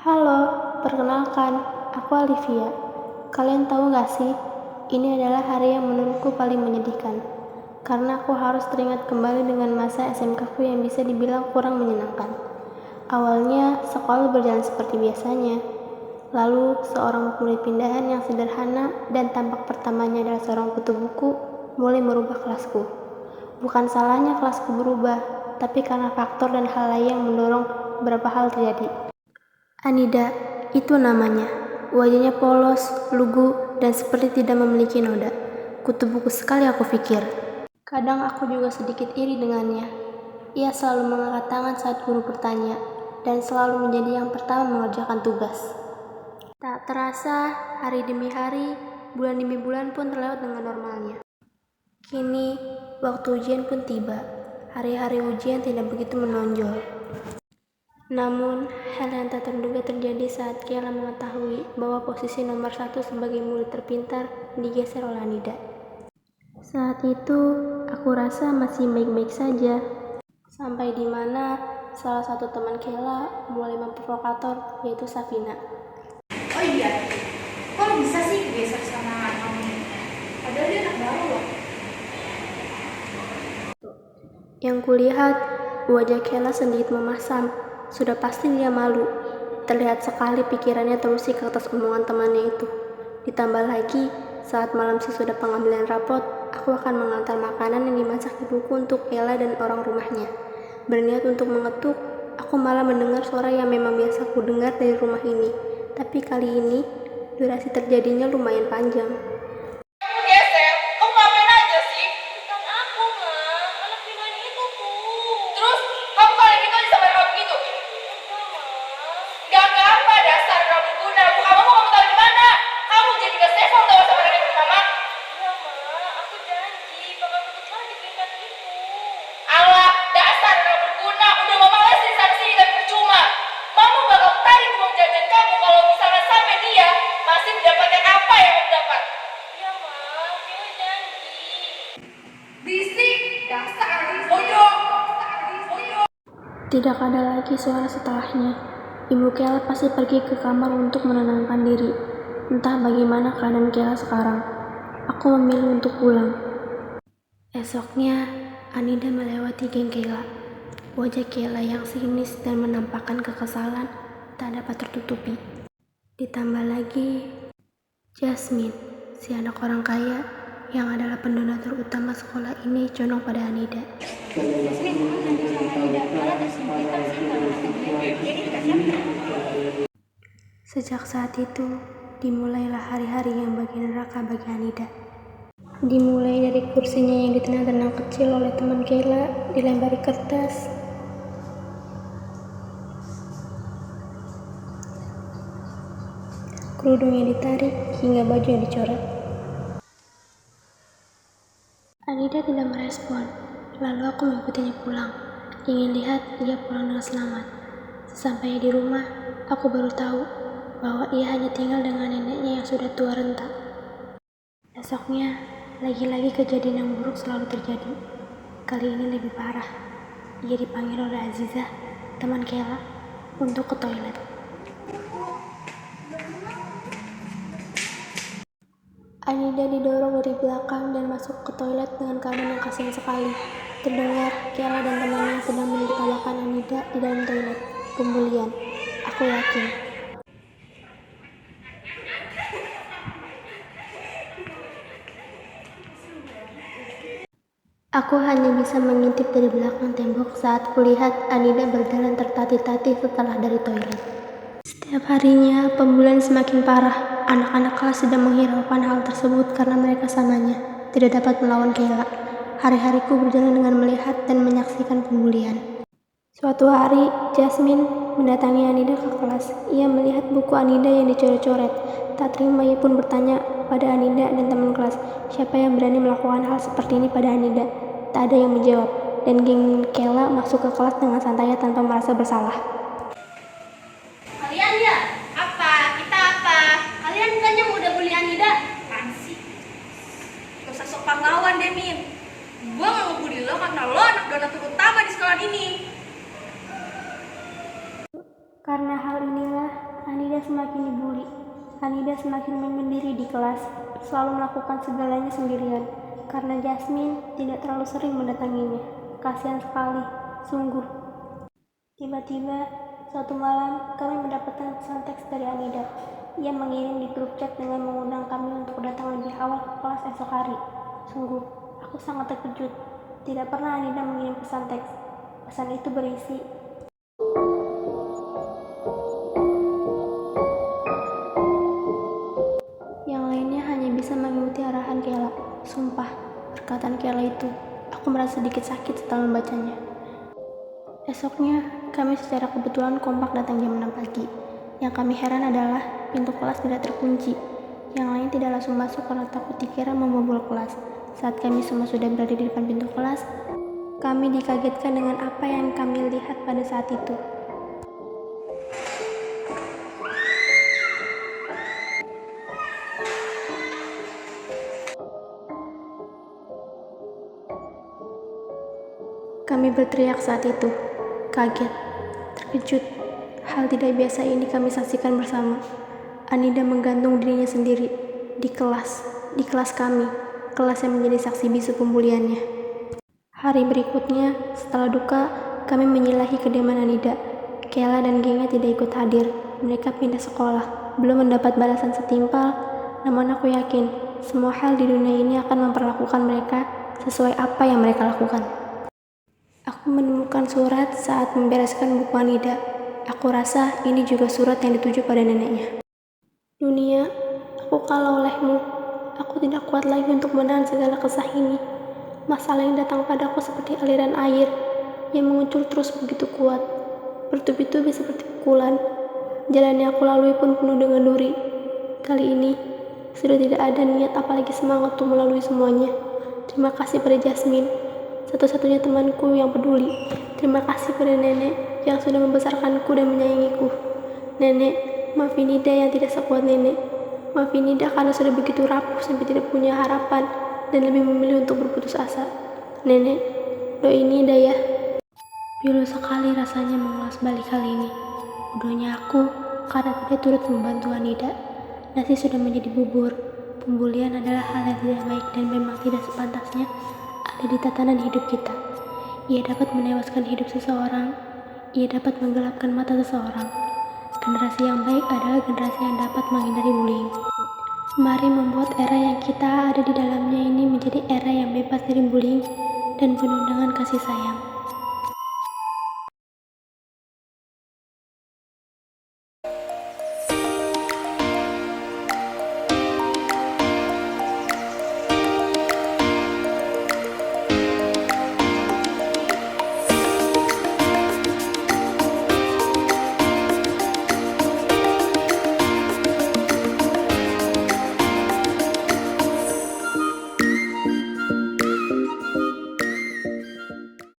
Halo, perkenalkan, aku Olivia. Kalian tahu gak sih, ini adalah hari yang menurutku paling menyedihkan. Karena aku harus teringat kembali dengan masa SMK ku yang bisa dibilang kurang menyenangkan. Awalnya, sekolah berjalan seperti biasanya. Lalu, seorang murid pindahan yang sederhana dan tampak pertamanya adalah seorang kutu buku mulai merubah kelasku. Bukan salahnya kelasku berubah, tapi karena faktor dan hal lain yang mendorong beberapa hal terjadi. Anida, itu namanya. Wajahnya polos, lugu, dan seperti tidak memiliki noda. Kutu buku sekali aku pikir. Kadang aku juga sedikit iri dengannya. Ia selalu mengangkat tangan saat guru bertanya, dan selalu menjadi yang pertama mengerjakan tugas. Tak terasa, hari demi hari, bulan demi bulan pun terlewat dengan normalnya. Kini, waktu ujian pun tiba. Hari-hari ujian tidak begitu menonjol. Namun, hal yang tak terduga terjadi saat Kela mengetahui bahwa posisi nomor 1 sebagai murid terpintar digeser oleh Anida. Saat itu, aku rasa masih baik-baik saja. Sampai di mana salah satu teman Kela mulai memprovokator, yaitu Safina. Oh iya, kok bisa sih geser sama kamu? Padahal dia anak baru loh. Yang kulihat, wajah Kela sedikit memasam. Sudah pasti dia malu. Terlihat sekali pikirannya terusik ke atas omongan temannya itu. Ditambah lagi, saat malam sesudah pengambilan rapot, aku akan mengantar makanan yang dimasak ibuku untuk Kela dan orang rumahnya. Berniat untuk mengetuk, aku malah mendengar suara yang memang biasa aku dengar dari rumah ini. Tapi kali ini, durasi terjadinya lumayan panjang. Geser, kamu ngapain aja sih? Bukan aku, Ma. Anak gimana itu tuh. Terus, kamu kalau gitu aja sama kamu gitu? Enggak, Ma. Enggak apa, dasar kamu guna. Kamu mau tahu di mana? Kamu jadi gak safe tau sama anak ibu Mama? Iya, Ma. Aku janji bakal tutup lagi peringkat itu. Allah, dasar kamu guna. Udah Mama lesin sana sini tapi percuma. Mama bakal tarik uang jajan kamu kalau misalnya sampai dia masih mendapatkan apa yang kamu dapat. Iya, Ma. Dewa janji. Bisik, dasar bodoh. Tidak ada lagi suara setelahnya. Ibu Kela pasti pergi ke kamar untuk menenangkan diri. Entah bagaimana keadaan Kela sekarang. Aku memilih untuk pulang. Esoknya, Anida melewati geng Kela. Wajah Kela yang sinis dan menampakkan kekesalan tak dapat tertutupi. Ditambah lagi, Jasmine, si anak orang kaya yang adalah pendonatur utama sekolah ini condong pada Anida. Sejak saat itu, dimulailah hari-hari yang bagi neraka bagi Anida. Dimulai dari kursinya yang ditenang-tenang kecil oleh teman Kela, dilempari kertas. Kerudungnya ditarik hingga baju yang dicoret. Anida tidak merespon, lalu aku mengikutinya pulang. Ingin lihat ia pulang dengan selamat. Sesampainya di rumah, aku baru tahu bahwa ia hanya tinggal dengan neneknya yang sudah tua renta. Esoknya, lagi-lagi kejadian yang buruk selalu terjadi. Kali ini lebih parah. Ia dipanggil oleh Azizah, teman Kela, untuk ke toilet. Anida didorong dari belakang dan masuk ke toilet dengan keadaan yang kasihan sekali. Terdengar Kela dan temannya sedang menertawakan Anida di dalam toilet. Pembulian, aku yakin. Aku hanya bisa mengintip dari belakang tembok saat kulihat Anida berjalan tertatih-tatih setelah dari toilet. Setiap harinya, pembulian semakin parah. Anak-anak kelas sedang menghiraukan hal tersebut karena mereka samanya tidak dapat melawan Kela. Hari-hariku berjalan dengan melihat dan menyaksikan pembulian. Suatu hari, Jasmine mendatangi Anida ke kelas. Ia melihat buku Anida yang dicoret-coret. Tak terima, ia pun bertanya pada Anida dan teman kelas, siapa yang berani melakukan hal seperti ini pada Anida? Tak ada yang menjawab, dan geng Kela masuk ke kelas dengan santainya tanpa merasa bersalah. Kalian ya? Apa? Kita apa? Kalian kan yang udah bully Anida? Apaan sih? Gak usah sok pahlawan deh, Min. Gue gak ngebully lo karena lo anak donatur utama di sekolah ini. Karena hal inilah, Anida semakin dibully. Anida semakin menyendiri di kelas, selalu melakukan segalanya sendirian. Karena Jasmine tidak terlalu sering mendatanginya. Kasihan sekali, sungguh. Tiba-tiba, suatu malam kami mendapatkan pesan teks dari Anida. Ia mengirim di grup chat dengan mengundang kami untuk datang lebih awal ke kelas esok hari. Sungguh, aku sangat terkejut. Tidak pernah Anida mengirim pesan teks. Pesan itu berisi, yang lainnya hanya bisa mengikuti arahan Kela. Sumpah, perkataan Kela itu, aku merasa sedikit sakit setelah membacanya. Esoknya, kami secara kebetulan kompak datang jam 6 pagi. Yang kami heran adalah pintu kelas tidak terkunci. Yang lain tidak langsung masuk karena takut dikira membobol kelas. Saat kami semua sudah berada di depan pintu kelas, kami dikagetkan dengan apa yang kami lihat pada saat itu. Kami berteriak saat itu, kaget, terkejut. Hal tidak biasa ini kami saksikan bersama. Anida menggantung dirinya sendiri di kelas kami, kelas yang menjadi saksi bisu pembuliannya. Hari berikutnya, setelah duka, kami menyalahi kediaman Anida. Kela dan gengnya tidak ikut hadir. Mereka pindah sekolah, belum mendapat balasan setimpal. Namun aku yakin, semua hal di dunia ini akan memperlakukan mereka sesuai apa yang mereka lakukan. Aku menemukan surat saat membereskan buku Anida. Aku rasa ini juga surat yang dituju pada neneknya. Dunia, aku kalah olehmu. Aku tidak kuat lagi untuk menahan segala kesah ini. Masalah yang datang padaku seperti aliran air yang mengucur terus begitu kuat. Bertubi-tubi seperti pukulan. Jalan yang aku lalui pun penuh dengan duri. Kali ini, sudah tidak ada niat apalagi semangat untuk melalui semuanya. Terima kasih pada Jasmine, satu-satunya temanku yang peduli. Terima kasih pada nenek yang sudah membesarkanku dan menyayangiku. Nenek, maafin Nida yang tidak sekuat nenek. Maafin Nida karena sudah begitu rapuh sampai tidak punya harapan dan lebih memilih untuk berputus asa. Nenek, doain Nida ya. Pilu sekali rasanya mengulas balik hal ini. Bodohnya aku karena tidak turut membantu Nida. Nasi sudah menjadi bubur. Pembulian adalah hal yang tidak baik dan memang tidak sepantasnya ada di tatanan hidup kita. Ia dapat menewaskan hidup seseorang. Ia dapat menggelapkan mata seseorang. Generasi yang baik adalah generasi yang dapat menghindari bullying. Mari membuat era yang kita ada di dalamnya ini menjadi era yang bebas dari bullying dan penuh dengan kasih sayang.